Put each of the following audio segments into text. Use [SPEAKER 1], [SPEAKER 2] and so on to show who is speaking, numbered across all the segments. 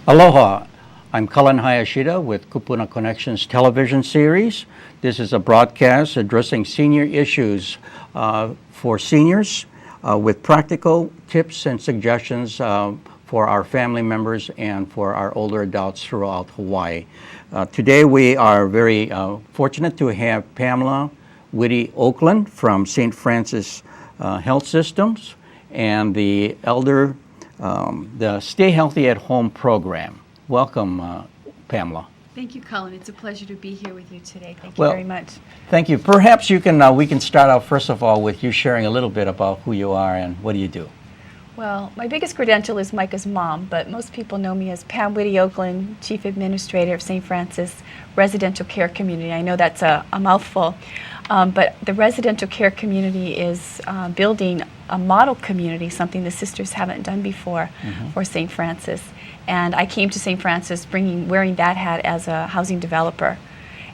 [SPEAKER 1] Aloha, I'm Cullen Hayashida with Kupuna Connections television series. This is a broadcast addressing senior issues for seniors with practical tips and suggestions for our family members and for our older adults throughout Hawaii. Today we are very fortunate to have Pamela Whitty Oakland from St. Francis Health Systems and the the Stay Healthy at Home program. Welcome, Pamela.
[SPEAKER 2] Thank you, Colin. It's a pleasure to be here with you today. Thank you very much.
[SPEAKER 1] Thank you. Perhaps you can we can start out first of all with you sharing a little bit about who you are and what do you do.
[SPEAKER 2] Well, my biggest credential is Micah's mom, but most people know me as Pam Whitty Oakland, Chief Administrator of St. Francis Residential Care Community. I know that's a mouthful, but the residential care community is building a model community, something the sisters haven't done before for St. Francis. And I came to St. Francis wearing that hat as a housing developer.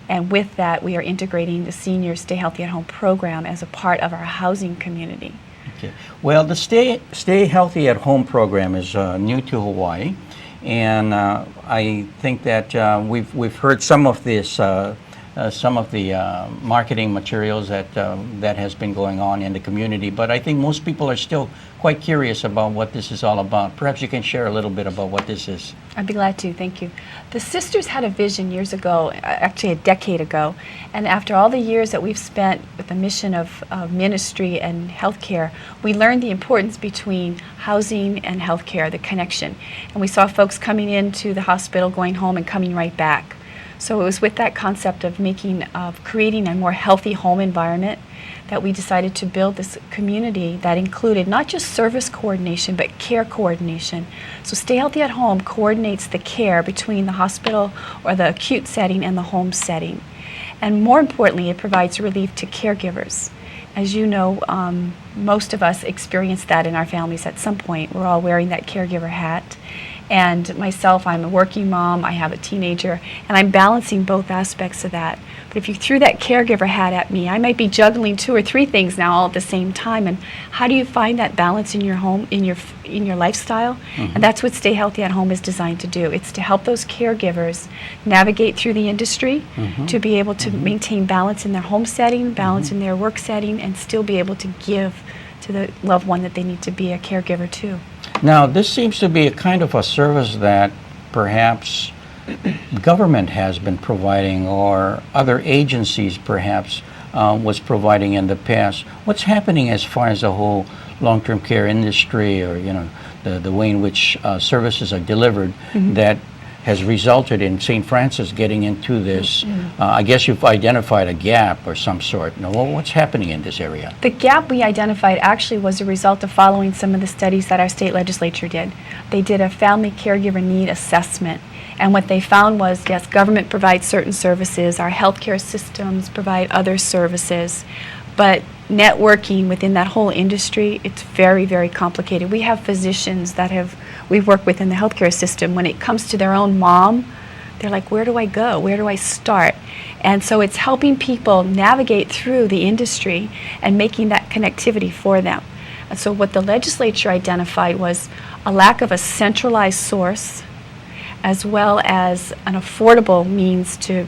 [SPEAKER 2] And with that, we are integrating the Senior Stay Healthy at Home program as a part of our housing community.
[SPEAKER 1] Okay. Well, the Stay Healthy at Home program is new to Hawaii, and I think that we've heard some of this, some of the marketing materials that has been going on in the community. But I think most people are still quite curious about what this is all about. Perhaps you can share a little bit about what this is.
[SPEAKER 2] I'd be glad to. Thank you. The sisters had a vision years ago, actually a decade ago, and after all the years that we've spent with the mission of ministry and healthcare, we learned the importance between housing and healthcare, the connection. And we saw folks coming into the hospital, going home, and coming right back. So it was with that concept of creating a more healthy home environment that we decided to build this community that included not just service coordination, but care coordination. So Stay Healthy at Home coordinates the care between the hospital or the acute setting and the home setting. And more importantly, it provides relief to caregivers. As you know, most of us experience that in our families at some point. We're all wearing that caregiver hat. And myself, I'm a working mom, I have a teenager, and I'm balancing both aspects of that. But if you threw that caregiver hat at me, I might be juggling 2 or 3 things now all at the same time. And how do you find that balance in your home, in your lifestyle? And that's what Stay Healthy at Home is designed to do. It's to help those caregivers navigate through the industry, to be able to maintain balance in their home setting, balance in their work setting, and still be able to give to the loved one that they need to be a caregiver to.
[SPEAKER 1] Now, this seems to be a kind of a service that perhaps government has been providing or other agencies perhaps was providing in the past. What's happening as far as the whole long-term care industry or, the way in which services are delivered that has resulted in St. Francis getting into this? I guess you've identified a gap or some sort. Now, what's happening in this area?
[SPEAKER 2] The gap we identified actually was a result of following some of the studies that our state legislature did. They did a family caregiver need assessment. And what they found was, yes, government provides certain services, our healthcare systems provide other services, but networking within that whole industry, it's very, very complicated. We have physicians that we've worked with in the healthcare system. When it comes to their own mom, they're like, where do I go? Where do I start? And so it's helping people navigate through the industry and making that connectivity for them. And so what the legislature identified was a lack of a centralized source as well as an affordable means to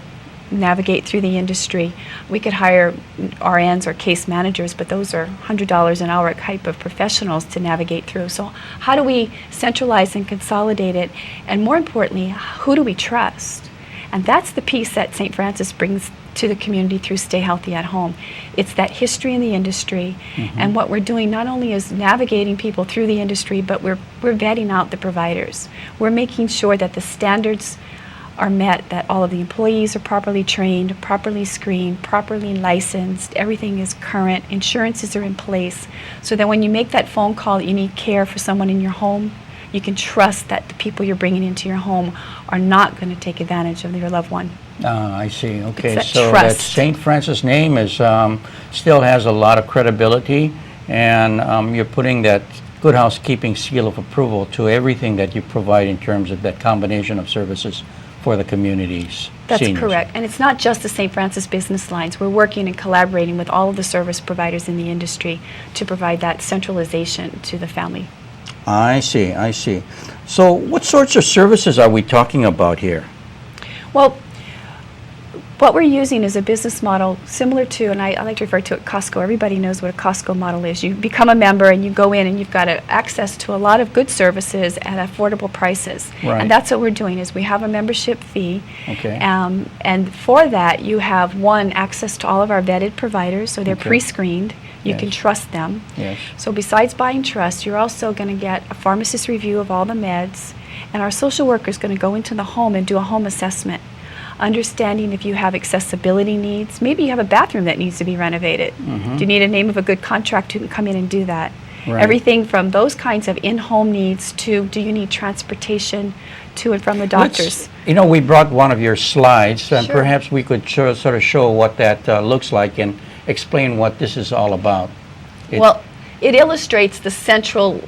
[SPEAKER 2] navigate through the industry. We could hire RNs or case managers, but those are $100 an hour type of professionals to navigate through. So how do we centralize and consolidate it? And more importantly, who do we trust? And that's the piece that St. Francis brings to the community through Stay Healthy at Home. It's that history in the industry, and what we're doing not only is navigating people through the industry, but we're vetting out the providers. We're making sure that the standards are met, that all of the employees are properly trained, properly screened, properly licensed, everything is current, insurances are in place, so that when you make that phone call, you need care for someone in your home, you can trust that the people you're bringing into your home are not going to take advantage of your loved one.
[SPEAKER 1] I see. Okay,
[SPEAKER 2] that
[SPEAKER 1] so
[SPEAKER 2] trust.
[SPEAKER 1] that St. Francis name is still has a lot of credibility, and you're putting that good housekeeping seal of approval to everything that you provide in terms of that combination of services for the communities.
[SPEAKER 2] That's
[SPEAKER 1] seniors.
[SPEAKER 2] correct. And it's not just the St. Francis business lines. We're working and collaborating with all of the service providers in the industry to provide that centralization to the family.
[SPEAKER 1] I see, I see. So what sorts of services are we talking about here?
[SPEAKER 2] Well, what we're using is a business model similar to, and I like to refer to it Costco. Everybody knows what a Costco model is. You become a member and you go in and you've got access to a lot of good services at affordable prices.
[SPEAKER 1] Right.
[SPEAKER 2] And that's what we're doing is we have a membership fee.
[SPEAKER 1] Okay.
[SPEAKER 2] And for that you have, one, access to all of our vetted providers, so they're
[SPEAKER 1] Okay.
[SPEAKER 2] pre-screened. You can
[SPEAKER 1] Yes.
[SPEAKER 2] trust them.
[SPEAKER 1] Yes.
[SPEAKER 2] So besides buying trust, you're also going to get a pharmacist review of all the meds, and our social worker is going to go into the home and do a home assessment, understanding if you have accessibility needs. Maybe you have a bathroom that needs to be renovated. Do you need a name of a good contractor who can come in and do that?
[SPEAKER 1] Right.
[SPEAKER 2] Everything from those kinds of in-home needs to, do you need transportation to and from the doctors?
[SPEAKER 1] You know, we brought one of your slides, and
[SPEAKER 2] Sure.
[SPEAKER 1] perhaps we could sort of show what that looks like and explain what this is all about.
[SPEAKER 2] Well, it illustrates the central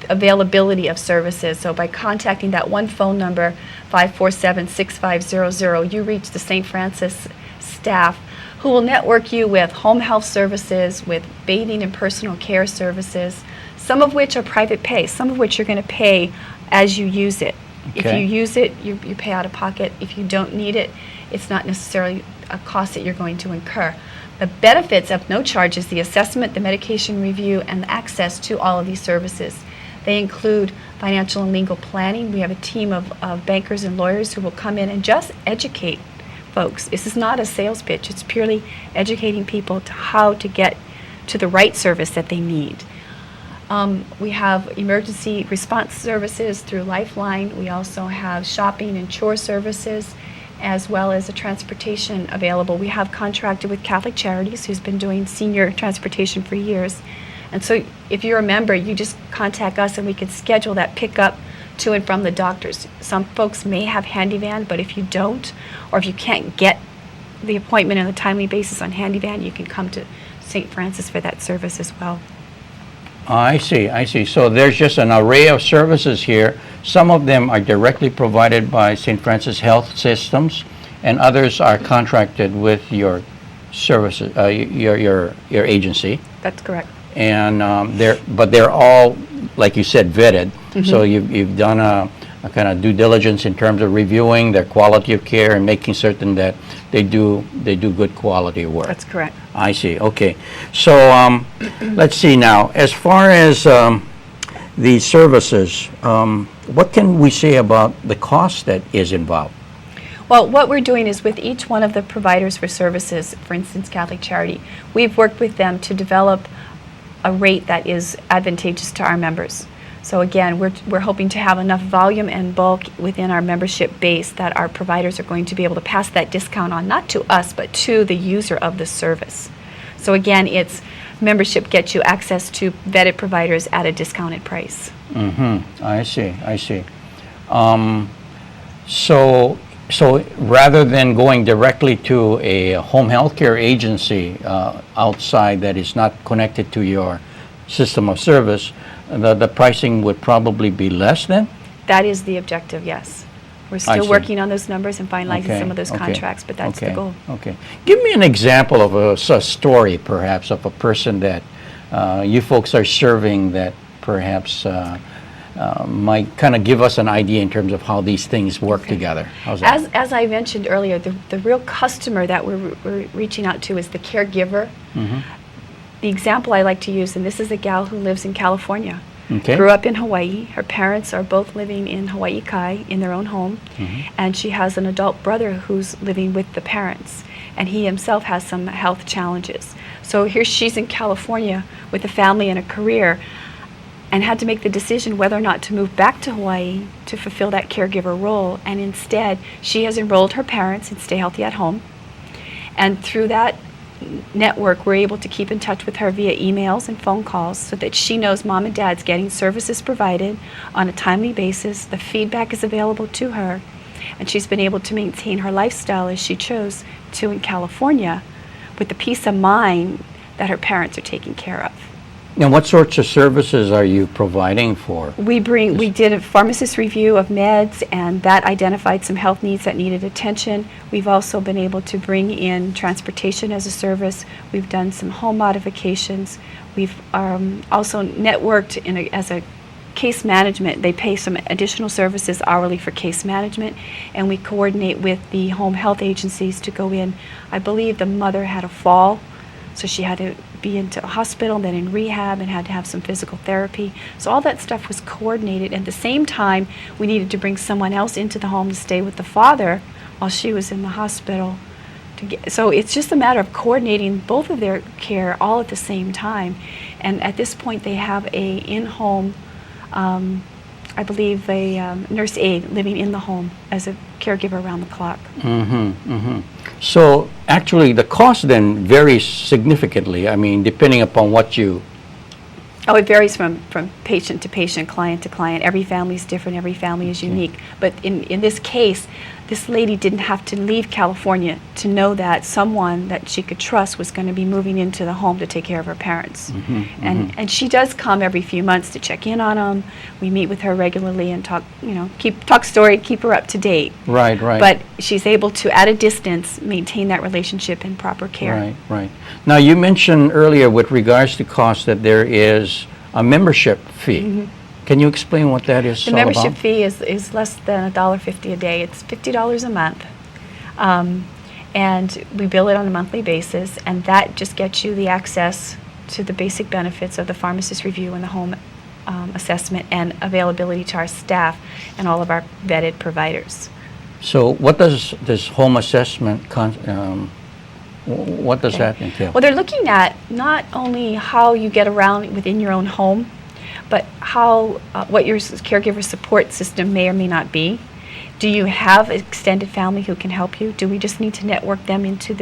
[SPEAKER 2] availability of services. So by contacting that one phone number, 547-6500, you reach the St. Francis staff, who will network you with home health services, with bathing and personal care services, some of which are private pay, some of which you're going to pay as you use it. If
[SPEAKER 1] Okay.
[SPEAKER 2] you use it, you pay out of pocket. If you don't need it, it's not necessarily a cost that you're going to incur. The benefits of no charge is the assessment, the medication review, and the access to all of these services. They include financial and legal planning. We have a team of bankers and lawyers who will come in and just educate folks. This is not a sales pitch. It's purely educating people to how to get to the right service that they need. We have emergency response services through Lifeline. We also have shopping and chore services, as well as a transportation available. We have contracted with Catholic Charities, who's been doing senior transportation for years. And so if you're a member, you just contact us and we can schedule that pickup to and from the doctors. Some folks may have Handyvan, but if you don't, or if you can't get the appointment on a timely basis on Handyvan, you can come to St. Francis for that service as well.
[SPEAKER 1] I see, I see. So there's just an array of services here. Some of them are directly provided by St. Francis Health Systems, and others are contracted with your services, your agency.
[SPEAKER 2] That's correct.
[SPEAKER 1] And they're all, like you said, vetted. So you've done a kind of due diligence in terms of reviewing their quality of care and making certain that they do good quality work.
[SPEAKER 2] That's correct.
[SPEAKER 1] I see. Okay. So let's see now. As far as the services, what can we say about the cost that is involved?
[SPEAKER 2] Well, what we're doing is with each one of the providers for services, for instance, Catholic Charity, we've worked with them to develop a rate that is advantageous to our members. So again, we're hoping to have enough volume and bulk within our membership base that our providers are going to be able to pass that discount on, not to us, but to the user of the service. So again, it's membership gets you access to vetted providers at a discounted price.
[SPEAKER 1] I see. I see. So rather than going directly to a home health care agency outside that is not connected to your system of service, the pricing would probably be less then?
[SPEAKER 2] That is the objective, yes. We're
[SPEAKER 1] I
[SPEAKER 2] still
[SPEAKER 1] see.
[SPEAKER 2] working on those numbers and finalizing
[SPEAKER 1] Okay,
[SPEAKER 2] some of those
[SPEAKER 1] okay,
[SPEAKER 2] contracts, but that's the
[SPEAKER 1] okay,
[SPEAKER 2] goal.
[SPEAKER 1] Okay. Give me an example of a story, perhaps, of a person that you folks are serving that perhaps might kind of give us an idea in terms of how these things work together. How's that?
[SPEAKER 2] As I mentioned earlier, the real customer that we're reaching out to is the caregiver. The example I like to use, and this is a gal who lives in California.
[SPEAKER 1] Okay.
[SPEAKER 2] Grew up in Hawaii. Her parents are both living in Hawaii Kai in their own home. And she has an adult brother who's living with the parents. And he himself has some health challenges. So here she's in California with a family and a career, and had to make the decision whether or not to move back to Hawaii to fulfill that caregiver role. And instead, she has enrolled her parents in Stay Healthy at Home. And through that network, we're able to keep in touch with her via emails and phone calls so that she knows mom and dad's getting services provided on a timely basis. The feedback is available to her, and she's been able to maintain her lifestyle as she chose to in California, with the peace of mind that her parents are taking care of.
[SPEAKER 1] And what sorts of services are you providing for?
[SPEAKER 2] We did a pharmacist review of meds, and that identified some health needs that needed attention. We've also been able to bring in transportation as a service. We've done some home modifications. We've also networked as a case management. They pay some additional services hourly for case management, and we coordinate with the home health agencies to go in. I believe the mother had a fall, so she had to be into a hospital, then in rehab, and had to have some physical therapy. So all that stuff was coordinated. At the same time, we needed to bring someone else into the home to stay with the father while she was in the hospital. So it's just a matter of coordinating both of their care all at the same time. And at this point, they have a in-home, I believe, a nurse aide living in the home as a caregiver around the clock.
[SPEAKER 1] So actually, the cost then varies significantly. I mean, depending upon what you...
[SPEAKER 2] Oh, it varies from patient to patient, client to client. Every family is different. Every family is unique. But in this case, this lady didn't have to leave California to know that someone that she could trust was going to be moving into the home to take care of her parents. And she does come every few months to check in on them. We meet with her regularly and talk, talk story, keep her up to date.
[SPEAKER 1] Right.
[SPEAKER 2] But she's able to, at a distance, maintain that relationship and proper care.
[SPEAKER 1] Right. Now, you mentioned earlier with regards to cost that there is a membership fee. Can you explain what that is
[SPEAKER 2] The
[SPEAKER 1] all
[SPEAKER 2] membership
[SPEAKER 1] about?
[SPEAKER 2] fee is less than $1.50 a day. It's $50 a month. And we bill it on a monthly basis, and that just gets you the access to the basic benefits of the pharmacist review and the home assessment and availability to our staff and all of our vetted providers.
[SPEAKER 1] So what does this home assessment, what does that entail?
[SPEAKER 2] Well, they're looking at not only how you get around within your own home, but how what your caregiver support system may or may not be. Do you have extended family who can help you? Do we just need to network them into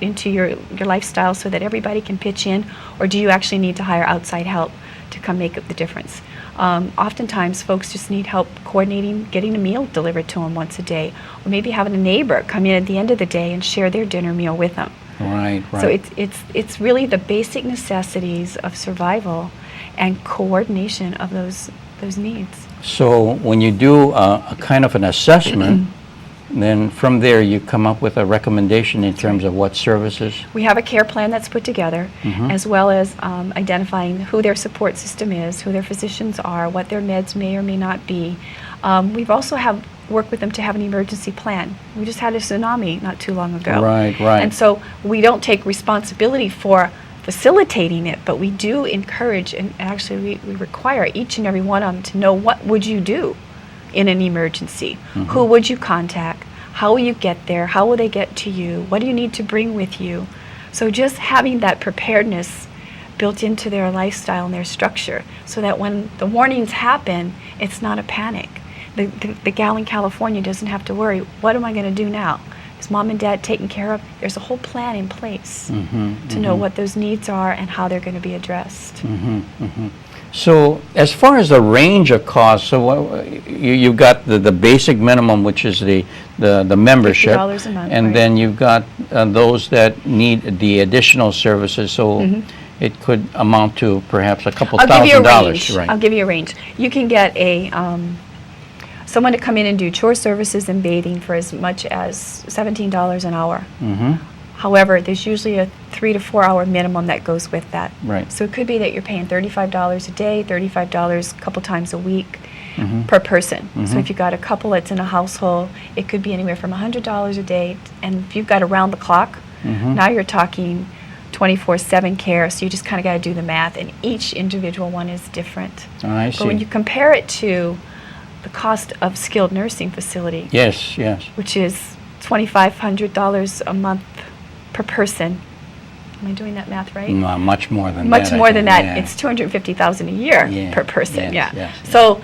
[SPEAKER 2] into your lifestyle so that everybody can pitch in, or do you actually need to hire outside help to come make up the difference? Oftentimes, folks just need help coordinating, getting a meal delivered to them once a day, or maybe having a neighbor come in at the end of the day and share their dinner meal with them.
[SPEAKER 1] Right.
[SPEAKER 2] So it's really the basic necessities of survival and coordination of those needs.
[SPEAKER 1] So when you do a kind of an assessment, then from there you come up with a recommendation in terms of what services?
[SPEAKER 2] We have a care plan that's put together, as well as identifying who their support system is, who their physicians are, what their meds may or may not be. We've also worked with them to have an emergency plan. We just had a tsunami not too long ago.
[SPEAKER 1] Right.
[SPEAKER 2] And so we don't take responsibility for facilitating it, but we do encourage, and actually we require each and every one of them to know, what would you do in an emergency? Who would you contact? How will you get there? How will they get to you? What do you need to bring with you? So just having that preparedness built into their lifestyle and their structure, so that when the warnings happen, it's not a panic. The gal in California doesn't have to worry, what am I going to do now? Is mom and dad taken care of? There's a whole plan in place to know what those needs are and how they're going to be addressed.
[SPEAKER 1] So as far as the range of costs, so you've got the basic minimum, which is the membership,
[SPEAKER 2] $50 a month,
[SPEAKER 1] and
[SPEAKER 2] right.
[SPEAKER 1] then you've got those that need the additional services. So it could amount to perhaps a couple $1,000s, right?
[SPEAKER 2] I'll give you a range. You can get someone to come in and do chore services and bathing for as much as $17 an hour. However, there's usually a 3 to 4 hour minimum that goes with that.
[SPEAKER 1] Right.
[SPEAKER 2] So it could be that you're paying $35 a day, $35 a couple times a week per person. So if you've got a couple that's in a household, it could be anywhere from $100 a day. And if you've got around the clock, now you're talking 24/7 care. So you just kind of got to do the math, and each individual one is different.
[SPEAKER 1] I see.
[SPEAKER 2] But when you compare it to the cost of skilled nursing facility,
[SPEAKER 1] Yes.
[SPEAKER 2] which is $2,500 a month per person. Am I doing that math right?
[SPEAKER 1] No, much more than that.
[SPEAKER 2] Much more than that.
[SPEAKER 1] Yeah.
[SPEAKER 2] It's $250,000 a year
[SPEAKER 1] Yeah,
[SPEAKER 2] per person.
[SPEAKER 1] yes.
[SPEAKER 2] So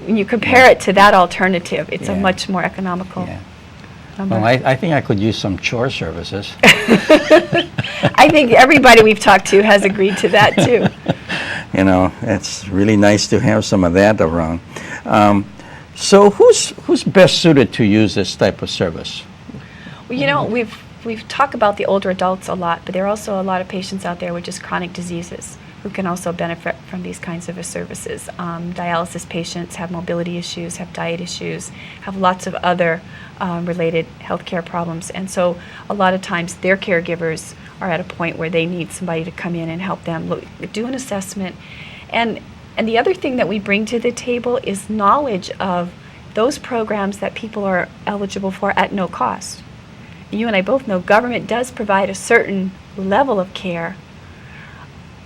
[SPEAKER 2] when you compare it to that alternative, it's a much more economical
[SPEAKER 1] Yeah.
[SPEAKER 2] number.
[SPEAKER 1] Well, I think I could use some chore services.
[SPEAKER 2] I think everybody we've talked to has agreed to that too.
[SPEAKER 1] It's really nice to have some of that around. So who's best suited to use this type of service?
[SPEAKER 2] Well, we've talked about the older adults a lot, but there are also a lot of patients out there with just chronic diseases. who can also benefit from these kinds of services. Dialysis patients have mobility issues, have diet issues, have lots of other related healthcare problems. And so a lot of times their caregivers are at a point where they need somebody to come in and help them do an assessment. And the other thing that we bring to the table is knowledge of those programs that people are eligible for at no cost. You and I both know government does provide a certain level of care,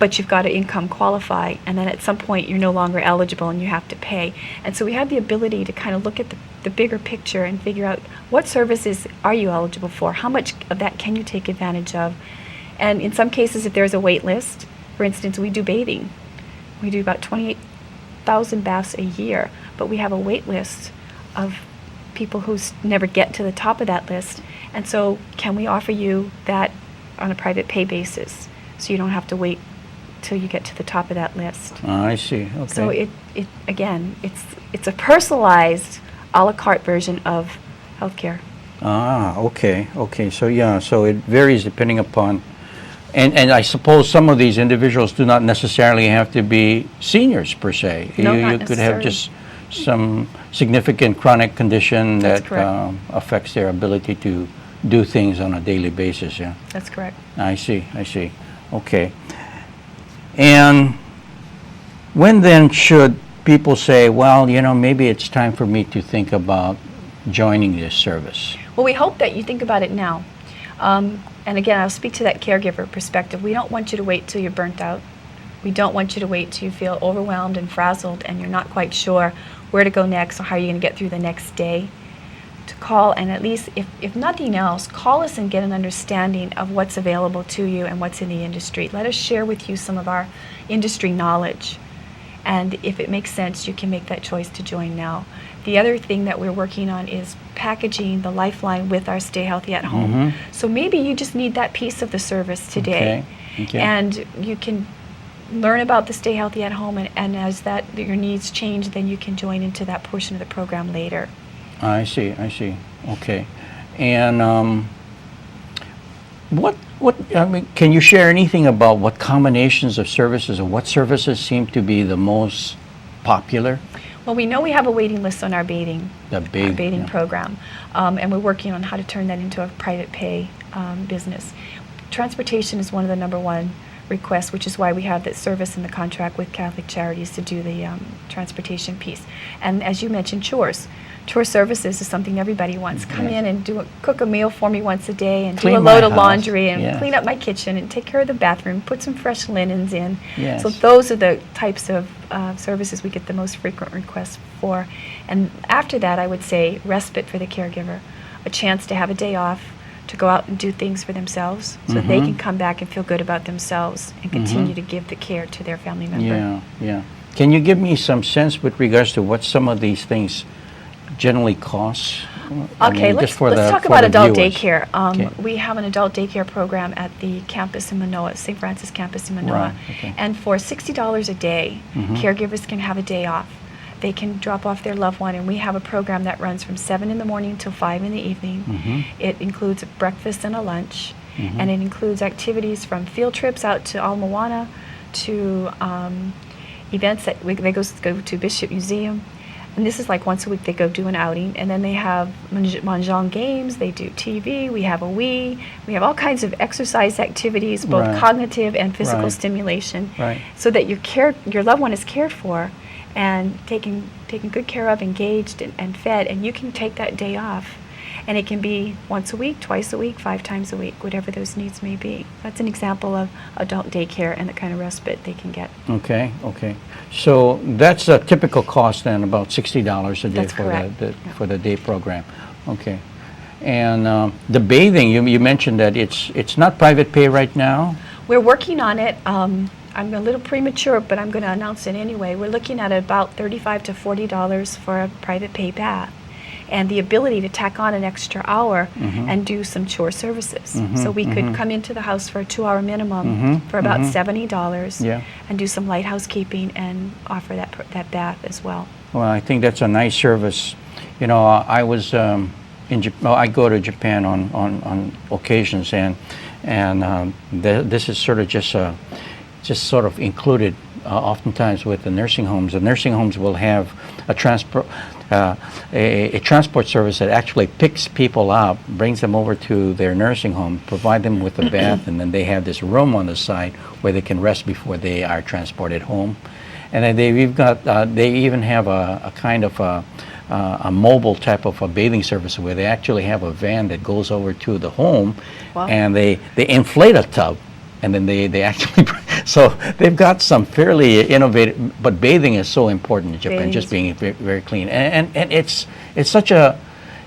[SPEAKER 2] but you've got to income qualify, and then at some point you're no longer eligible and you have to pay. And so we have the ability to kind of look at the bigger picture and figure out what services are you eligible for, how much of that can you take advantage of. And in some cases, if there's a wait list, for instance, we do bathing. We do about 28,000 baths a year, but we have a wait list of people who never get to the top of that list. And so can we offer you that on a private pay basis so you don't have to wait till you get to the top of that list?
[SPEAKER 1] I see. Okay.
[SPEAKER 2] So it again, it's a personalized a la carte version of healthcare.
[SPEAKER 1] Okay. So yeah, so it varies depending upon, and I suppose some of these individuals do not necessarily have to be seniors per se.
[SPEAKER 2] No,
[SPEAKER 1] you
[SPEAKER 2] not
[SPEAKER 1] could have
[SPEAKER 2] necessarily.
[SPEAKER 1] just some significant chronic condition
[SPEAKER 2] That's
[SPEAKER 1] that
[SPEAKER 2] correct.
[SPEAKER 1] affects their ability to do things on a daily basis. Yeah.
[SPEAKER 2] That's correct.
[SPEAKER 1] I see. Okay. And when then should people say, well, maybe it's time for me to think about joining this service?
[SPEAKER 2] Well, we hope that you think about it now. And again, I'll speak to that caregiver perspective. We don't want you to wait till you're burnt out. We don't want you to wait till you feel overwhelmed and frazzled and you're not quite sure where to go next or how you're going to get through the next day. To call and at least, if nothing else, call us and get an understanding of what's available to you and what's in the industry. Let us share with you some of our industry knowledge. And if it makes sense, you can make that choice to join now. The other thing that we're working on is packaging the Lifeline with our Stay Healthy at Home. So maybe you just need that piece of the service today.
[SPEAKER 1] Okay.
[SPEAKER 2] And you can learn about the Stay Healthy at Home, and as your needs change, then you can join into that portion of the program later.
[SPEAKER 1] I see. Okay. And can you share anything about what combinations of services or what services seem to be the most popular?
[SPEAKER 2] Well, we know we have a waiting list on our bathing
[SPEAKER 1] Yeah.
[SPEAKER 2] program, and we're working on how to turn that into a private pay business. Transportation is one of the number one requests, which is why we have that service in the contract with Catholic Charities to do the transportation piece. And as you mentioned, chores. Chore services is something everybody wants. Come in and cook a meal for me once a day and
[SPEAKER 1] Clean
[SPEAKER 2] do a
[SPEAKER 1] my
[SPEAKER 2] load of
[SPEAKER 1] house.
[SPEAKER 2] laundry and
[SPEAKER 1] Yes.
[SPEAKER 2] clean up my kitchen and take care of the bathroom, put some fresh linens in.
[SPEAKER 1] Yes.
[SPEAKER 2] So those are the types of services we get the most frequent requests for. And after that, I would say respite for the caregiver, a chance to have a day off, to go out and do things for themselves so they can come back and feel good about themselves and continue to give the care to their family member.
[SPEAKER 1] Yeah. Can you give me some sense with regards to what some of these things generally cost?
[SPEAKER 2] Okay, let's talk
[SPEAKER 1] for
[SPEAKER 2] about
[SPEAKER 1] the
[SPEAKER 2] adult
[SPEAKER 1] viewers.
[SPEAKER 2] daycare.
[SPEAKER 1] Okay.
[SPEAKER 2] We have an adult daycare program at the campus in Manoa, St. Francis campus in Manoa.
[SPEAKER 1] Right, okay.
[SPEAKER 2] And for $60 a day, caregivers can have a day off. They can drop off their loved one, and we have a program that runs from 7 in the morning till 5 in the evening. It includes a breakfast and a lunch, and it includes activities from field trips out to Ala Moana to events that they go to Bishop Museum. And this is like once a week they go do an outing, and then they have mahjong games, they do TV, we have a Wii, we have all kinds of exercise activities, both
[SPEAKER 1] Right.
[SPEAKER 2] cognitive and physical
[SPEAKER 1] Right.
[SPEAKER 2] stimulation,
[SPEAKER 1] Right.
[SPEAKER 2] so that your loved one is cared for and taken good care of, engaged and fed, and you can take that day off. And it can be once a week, twice a week, 5 times a week, whatever those needs may be. That's an example of adult daycare and the kind of respite they can get.
[SPEAKER 1] Okay. So that's a typical cost then, about $60 a day
[SPEAKER 2] That's correct.
[SPEAKER 1] for the day program. Okay. And the bathing, you mentioned that it's not private pay right now.
[SPEAKER 2] We're working on it. I'm a little premature, but I'm going to announce it anyway. We're looking at about $35 to $40 for a private pay bath, and the ability to tack on an extra hour and do some chore services. So we could come into the house for a 2-hour minimum for about $70
[SPEAKER 1] Yeah.
[SPEAKER 2] and do some light housekeeping and offer that bath as well.
[SPEAKER 1] Well, I think that's a nice service. I was I go to Japan on occasions, and this is sort of just just sort of included oftentimes with the nursing homes. The nursing homes will have a transport service that actually picks people up, brings them over to their nursing home, provide them with a bath, and then they have this room on the side where they can rest before they are transported home. And then they even have a kind of a mobile type of a bathing service where they actually have a van that goes over to the home.
[SPEAKER 2] Wow.
[SPEAKER 1] And they inflate a tub, and then they actually, so they've got some fairly innovative, but bathing is so important in Japan, just being very, very clean. And it's such a,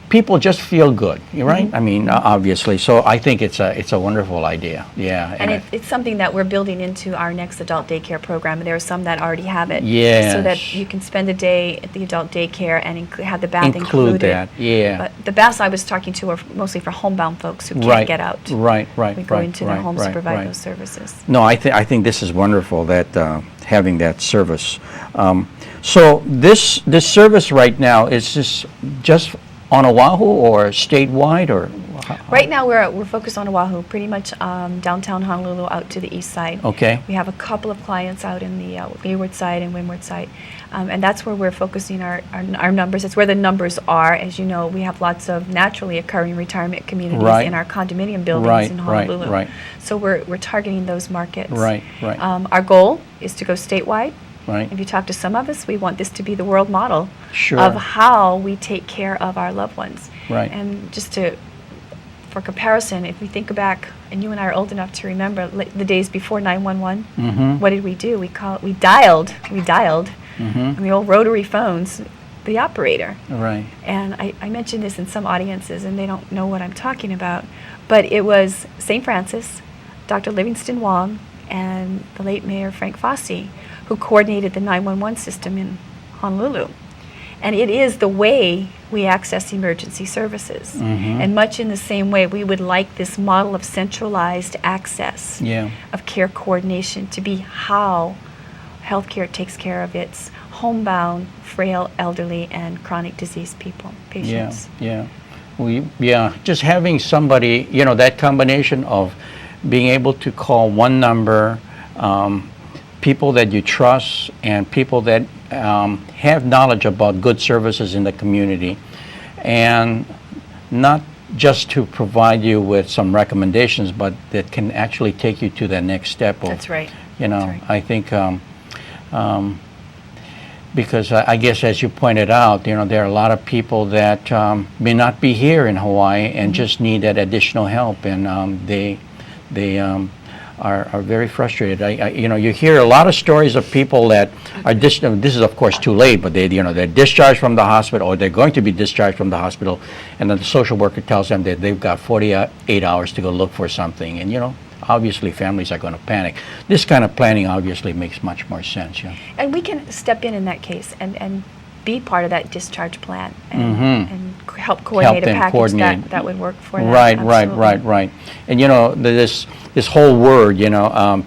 [SPEAKER 1] people just feel good, right? I mean, obviously. So I think it's a wonderful idea. Yeah.
[SPEAKER 2] And it's something that we're building into our next adult daycare program. There are some that already have it.
[SPEAKER 1] Yes.
[SPEAKER 2] So that you can spend a day at the adult daycare and have the bath
[SPEAKER 1] include that. Yeah.
[SPEAKER 2] But the baths I was talking to are mostly for homebound folks who can't get out.
[SPEAKER 1] Right.
[SPEAKER 2] We go into their homes to provide those services.
[SPEAKER 1] No, I think this is wonderful that having that service. So this service right now is just on Oahu or statewide, or
[SPEAKER 2] right now we're focused on Oahu, pretty much downtown Honolulu out to the east side.
[SPEAKER 1] Okay.
[SPEAKER 2] We have a couple of clients out in the leeward side and windward side, and that's where we're focusing our numbers. It's where the numbers are. As you know, we have lots of naturally occurring retirement communities in our condominium buildings in Honolulu.
[SPEAKER 1] Right.
[SPEAKER 2] So we're targeting those markets.
[SPEAKER 1] Right.
[SPEAKER 2] Our goal is to go statewide.
[SPEAKER 1] Right.
[SPEAKER 2] If you talk to some of us, we want this to be the world model
[SPEAKER 1] Sure.
[SPEAKER 2] of how we take care of our loved ones.
[SPEAKER 1] Right.
[SPEAKER 2] And just for comparison, if we think back, and you and I are old enough to remember the days before 911, what did we do? We dialed on the old rotary phones, the operator.
[SPEAKER 1] Right.
[SPEAKER 2] And I mentioned this in some audiences, and they don't know what I'm talking about, but it was St. Francis, Dr. Livingston Wong, and the late Mayor Frank Fosse, who coordinated the 911 system in Honolulu. And it is the way we access emergency services. And much in the same way, we would like this model of centralized access, of care coordination, to be how healthcare takes care of its homebound, frail, elderly, and chronic disease patients.
[SPEAKER 1] Just having somebody, that combination of being able to call one number, people that you trust, and people that have knowledge about good services in the community, and not just to provide you with some recommendations, but that can actually take you to the next step.
[SPEAKER 2] That's right.
[SPEAKER 1] I think because I guess, as you pointed out, there are a lot of people that may not be here in Hawaii and just need that additional help, and they are very frustrated. You hear a lot of stories of people that are this is of course too late, but they're discharged from the hospital, or they're going to be discharged from the hospital, and then the social worker tells them that they've got 48 hours to go look for something, and obviously families are going to panic. This kind of planning obviously makes much more sense.
[SPEAKER 2] And we can step in that case and be part of that discharge plan and help coordinate a package that would work for them.
[SPEAKER 1] Right. And this whole word,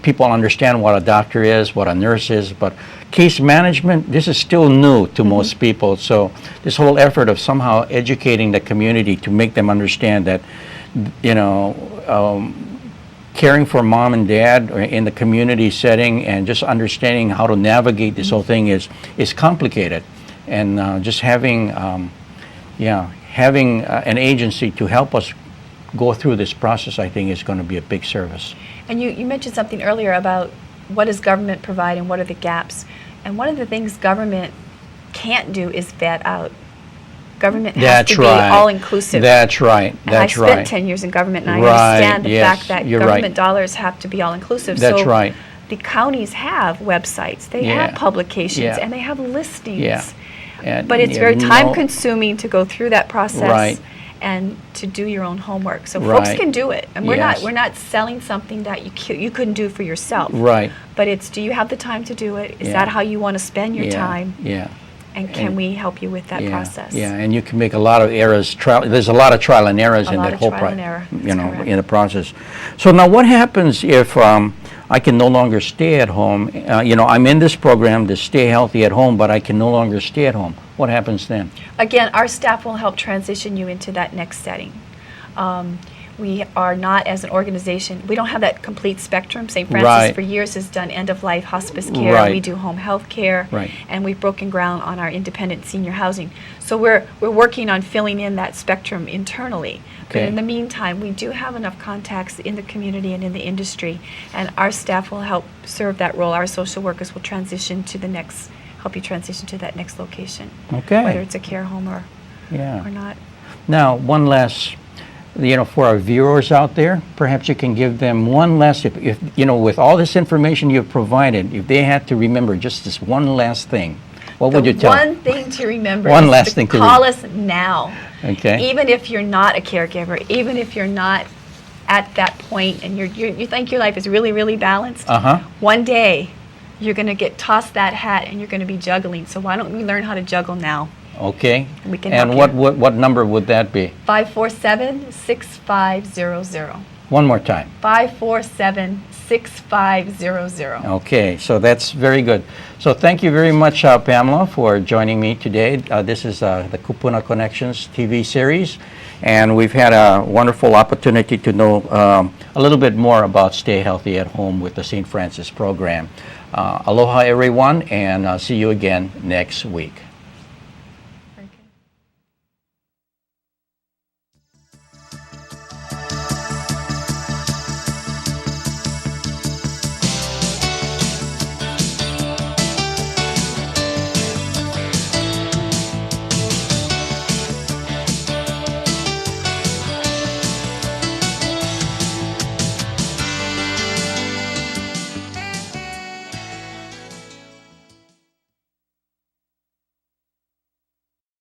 [SPEAKER 1] people understand what a doctor is, what a nurse is, but case management, this is still new to most people. So this whole effort of somehow educating the community to make them understand that, caring for mom and dad in the community setting and just understanding how to navigate this whole thing is complicated. And just having an agency to help us go through this process, I think, is going to be a big service.
[SPEAKER 2] And you mentioned something earlier about what does government provide and what are the gaps. And one of the things government can't do is vet out. Government has to be all-inclusive.
[SPEAKER 1] That's right.
[SPEAKER 2] And I spent 10 years in government, and I understand the fact that government dollars have to be all-inclusive.
[SPEAKER 1] That's right.
[SPEAKER 2] The counties have websites, they have publications, and they have listings. But it's very time-consuming to go through that process and to do your own homework. So folks can do it, and we're not selling something that you couldn't do for yourself.
[SPEAKER 1] Right.
[SPEAKER 2] But it's, do you have the time to do it? Is that how you want to spend your time? And can we help you with that process?
[SPEAKER 1] And you can make a lot of errors. There's a lot of trial and errors in that whole process. In the process. So now, what happens if I can no longer stay at home? I'm in this program to stay healthy at home, but I can no longer stay at home. What happens then?
[SPEAKER 2] Again, our staff will help transition you into that next setting. We are not, as an organization, we don't have that complete spectrum. St. Francis
[SPEAKER 1] Right.
[SPEAKER 2] for years has done end-of-life hospice care.
[SPEAKER 1] Right.
[SPEAKER 2] We do home health care.
[SPEAKER 1] Right.
[SPEAKER 2] And we've broken ground on our independent senior housing. So we're working on filling in that spectrum internally. But
[SPEAKER 1] Okay.
[SPEAKER 2] in the meantime, we do have enough contacts in the community and in the industry, and our staff will help serve that role. Our social workers will transition to the next, help you transition to that next location,
[SPEAKER 1] Okay.
[SPEAKER 2] whether it's a care home or
[SPEAKER 1] Yeah.
[SPEAKER 2] not.
[SPEAKER 1] Now, one last, for our viewers out there, perhaps you can give them one last, if with all this information you've provided, if they had to remember just this one last thing, what would you
[SPEAKER 2] The
[SPEAKER 1] tell
[SPEAKER 2] one thing to remember
[SPEAKER 1] One
[SPEAKER 2] is
[SPEAKER 1] last
[SPEAKER 2] to
[SPEAKER 1] thing to
[SPEAKER 2] call us now.
[SPEAKER 1] Okay.
[SPEAKER 2] Even if you're not a caregiver, even if you're not at that point and you think your life is really, really balanced,
[SPEAKER 1] Uh-huh.
[SPEAKER 2] one day you're going to get tossed that hat and you're going to be juggling. So why don't we learn how to juggle now?
[SPEAKER 1] Okay.
[SPEAKER 2] We can
[SPEAKER 1] And
[SPEAKER 2] help
[SPEAKER 1] what number would that be?
[SPEAKER 2] 547-6500.
[SPEAKER 1] One more time.
[SPEAKER 2] 547-6500.
[SPEAKER 1] Okay, so that's very good. So thank you very much, Pamela, for joining me today. This is the Kupuna Connections TV series, and we've had a wonderful opportunity to know a little bit more about Stay Healthy at Home with the St. Francis program. Aloha, everyone, and see you again next week.